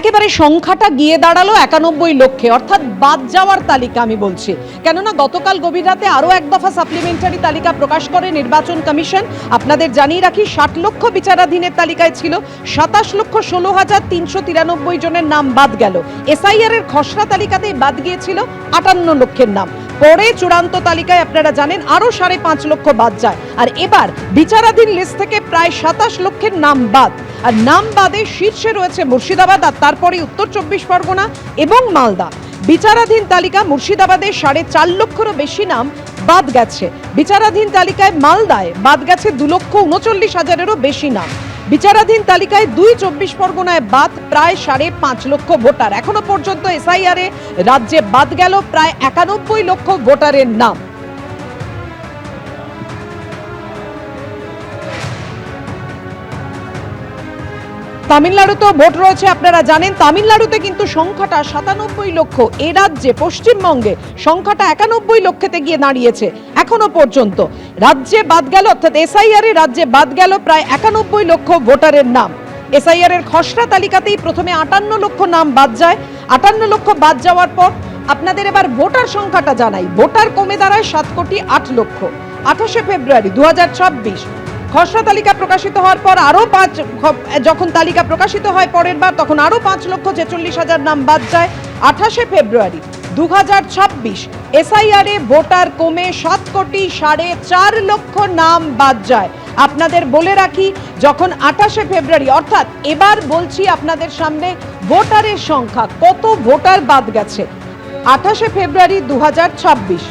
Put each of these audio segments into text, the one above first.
একেবারে সংখ্যাটা গিয়ে দাঁড়ালো 91 লক্ষে, অর্থাৎ বাদ যাওয়ার তালিকা আমি বলছি। কেননা গতকাল গভীর রাতে আরও এক দফা সাপ্লিমেন্টারি তালিকা প্রকাশ করে নির্বাচন কমিশন। আপনাদের জানিয়ে রাখি 60 লক্ষ বিচারাধীনের তালিকায় ছিল 27,16,393 জনের নাম বাদ গেল। এসআইআর এর খসড়া তালিকাতেই বাদ গিয়েছিল 58 লক্ষের নাম। পরে চূড়ান্ত তালিকায় আপনারা জানেন আরো 5.5 লক্ষ বাদ যায়। আর এবার বিচারাধীন লিস্ট থেকে প্রায় 27 লক্ষের নাম বাদ। আর নাম বাদে শীর্ষে রয়েছে মুর্শিদাবাদ, আর তারপরে উত্তর 24 পরগনা এবং মালদা। বিচারাধীন তালিকা মুর্শিদাবাদে 4.5 লক্ষেরও বেশি নাম বাদ গেছে। বিচারাধীন তালিকায় মালদায় বাদ গেছে 2,39,000-এরও বেশি নাম। বিচারাধীন তালিকায় 24 পরগনায় বাদ প্রায় 5.5 লক্ষ ভোটার। এখনো পর্যন্ত এসআইআর এ রাজ্যে বাদ গেল প্রায় 91 লক্ষ ভোটারের নাম। তামিলনাড়ুতেও ভোট রয়েছে, আপনারা জানেন। তামিলনাড়ুতে কিন্তু সংখ্যাটা 97 লক্ষ। এ রাজ্যে পশ্চিমবঙ্গে সংখ্যাটা 91 লক্ষতে গিয়ে দাঁড়িয়েছে। এখনো পর্যন্ত রাজ্যে বাদ গেল, অর্থাৎ এসআইআর এ রাজ্যে বাদ গেল প্রায় 91 লক্ষ ভোটারের নাম। এসআইআর এর খসড়া তালিকাতেই প্রথমে 58 লক্ষ নাম বাদ যায়। 58 লক্ষ বাদ যাওয়ার পর আপনাদের এবার ভোটার সংখ্যাটা জানাই। ভোটার কমে দাঁড়ায় 7,08,00,000। 28শে ফেব্রুয়ারি 2026 খসড়া তালিকা প্রকাশিত হওয়ার পর আরো যখন তালিকা প্রকাশিত হয় পরের বার, তখন আরো 5,46,000 নাম বাদ যায়। 28শে ফেব্রুয়ারি 2026 এসআইআর এ ভোটার কমে 7,04,00,000 নাম বাদ যায়। আপনাদের বলে রাখি, যখন 28শে ফেব্রুয়ারি, অর্থাৎ এবার বলছি আপনাদের সামনে ভোটারের সংখ্যা, কত ভোটার বাদ গেছে। 28শে ফেব্রুয়ারি 2026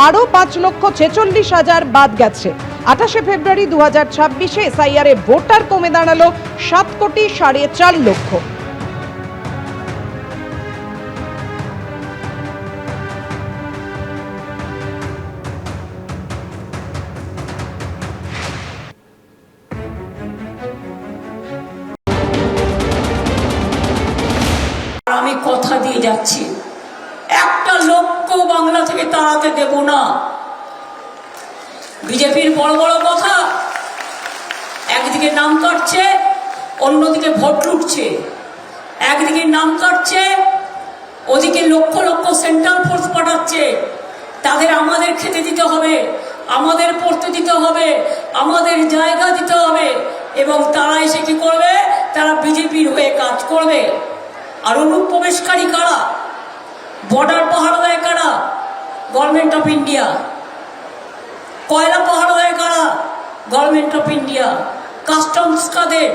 আরো 5,46,000 বাদ গেছে। 28শে ফেব্রুয়ারি 2026 এসআইআর এ ভোটার কমে দাঁড়ালো 7,04,00,000। আমি কথা দিয়ে যাচ্ছি, একটা লোককেও বাংলা থেকে তাড়াতে দেব না। বিজেপির বড় বড় কথা, একদিকে নাম কাটছে, অন্যদিকে ভোট লুটছে। একদিকে নাম কাটছে, ওদিকে লক্ষ লক্ষ সেন্ট্রাল ফোর্স পাঠাচ্ছে। তাদের আমাদের খেতে দিতে হবে, আমাদের পড়তে দিতে হবে, আমাদের জায়গা দিতে হবে, এবং তারা এসে কি করবে? তারা বিজেপির হয়ে কাজ করবে। আর অনুপ্রবেশকারী কারা? বর্ডার পাহারা দেয় কারা? Government of India. কয়লা পাহারা দেয় কারা? Government of India. কাস্টমস কাদের?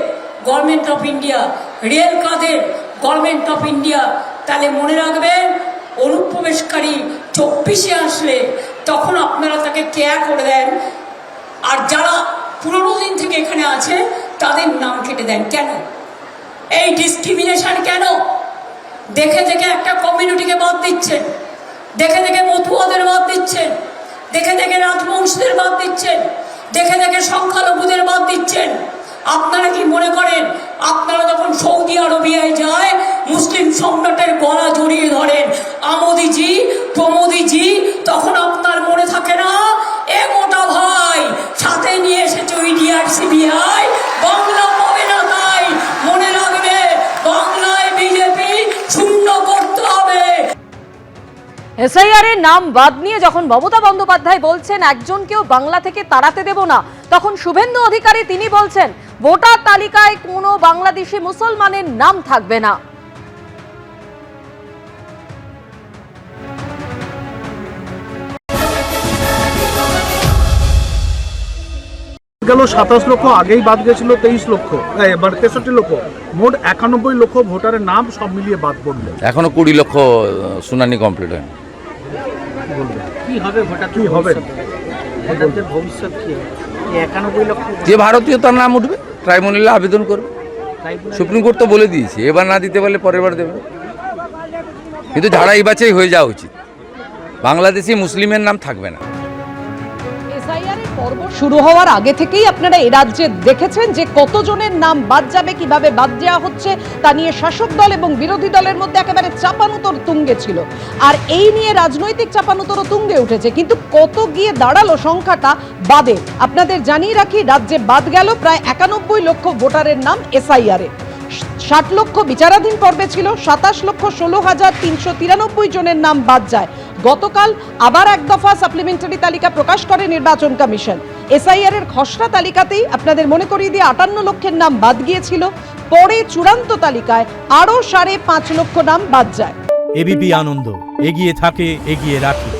Government of India. রেল কাদের? Government of India. তাহলে মনে রাখবেন, অনুপ্রবেশকারী 24-এ আসলে তখন আপনারা তাকে কেয়া করে দেন, আর যারা পুরোনো দিন থেকে এখানে আছে তাদের নাম কেটে দেন। কেন এই ডিসক্রিমিনেশন? কেন? দেখে দেখে একটা কমিউনিটিকে বাদ দিচ্ছেন, দেখে দেখে মতুয়াদের বাদ দিচ্ছেন, দেখে দেখে রাজবংশীদের বাদ দিচ্ছেন, দেখে দেখে সংখ্যালঘুদের বাদ দিচ্ছেন। আপনারা কি মনে করেন আপনারা যখন সৌদি আরবিয়ায় যায় মুসলিম সম্রাটের গলা জড়িয়ে ধরেন আমোদিজি প্রমোদিজি, তখন আপনার মনে থাকে না এ মোটা ভাই সাথে নিয়ে এসেছে ইডিআর সিবিআই, বাংলা পাবে না? তাই মনে রাখবে, বাংলায় বিজেপি শূন্য করতে হবে। এসআইআর এর নাম বাদ নিয়ে যখন মমতা বন্দ্যোপাধ্যায় বলছেন একজনকেও বাংলা থেকে তাড়াতে দেব না, তখন শুভেন্দু অধিকারী তিনি বলছেন ভোটার তালিকায় কোনো বাংলাদেশি মুসলমানের নাম থাকবে না। গেল 27 লক্ষ, আগেই বাদ গেছিল 23 লক্ষ, এবার 63 লক্ষ, মোট 91 লক্ষ ভোটারের নাম সব মিলিয়ে বাদ পড়লো। এখনো 20 লক্ষ শুনানি কমপ্লিট হয়নি। কি হবে ভোটার, কি হবে ভোটারদের ভবিষ্যৎ কি হবে? 91 লক্ষ যে ভারতীয় তার নাম উঠবে, ট্রাইব্যুনালে আবেদন করবে। সুপ্রিম কোর্ট তো বলে দিয়েছে, এবার না দিতে পারলে পরের বার দেবে। কিন্তু ঝাড়াই বাছাই হয়ে যাওয়া উচিত, বাংলাদেশি মুসলিমের নাম থাকবে না। পর্ব শুরু হওয়ার আগে থেকেই আপনারা এই রাজ্যে দেখেছেন যে কতজনের নাম বাদ যাবে, কিভাবে বাদ দেওয়া হচ্ছে, তা নিয়ে শাসক দল এবং বিরোধী দলের মধ্যে একেবারে চাপানুতোর তুঙ্গে ছিল। আর এই নিয়ে রাজনৈতিক চাপানুতোরও তুঙ্গে উঠেছে। কিন্তু কত গিয়ে দাঁড়ালো সংখ্যাটা বাদে, আপনাদের জানিয়ে রাখি রাজ্যে বাদ গেল প্রায় 91 লক্ষ ভোটারের নাম এসআইআর এ। 60 লক্ষ বিচারাধীন পর্বে ছিল, 27,16,393 জনের নাম বাদ যায়। গতকাল আবার এক দফা সাপ্লিমেন্টারি তালিকা প্রকাশ করে নির্বাচন কমিশন। এসআইআর এর খসড়া তালিকাতেই আপনাদের মনে করিয়ে দিয়ে 58 লক্ষের নাম বাদ গিয়েছিল। পরে চূড়ান্ত তালিকায় আরও 5.5 লক্ষ নাম বাদ যায়। এবিপি আনন্দ, এগিয়ে থাকে, এগিয়ে রাখে।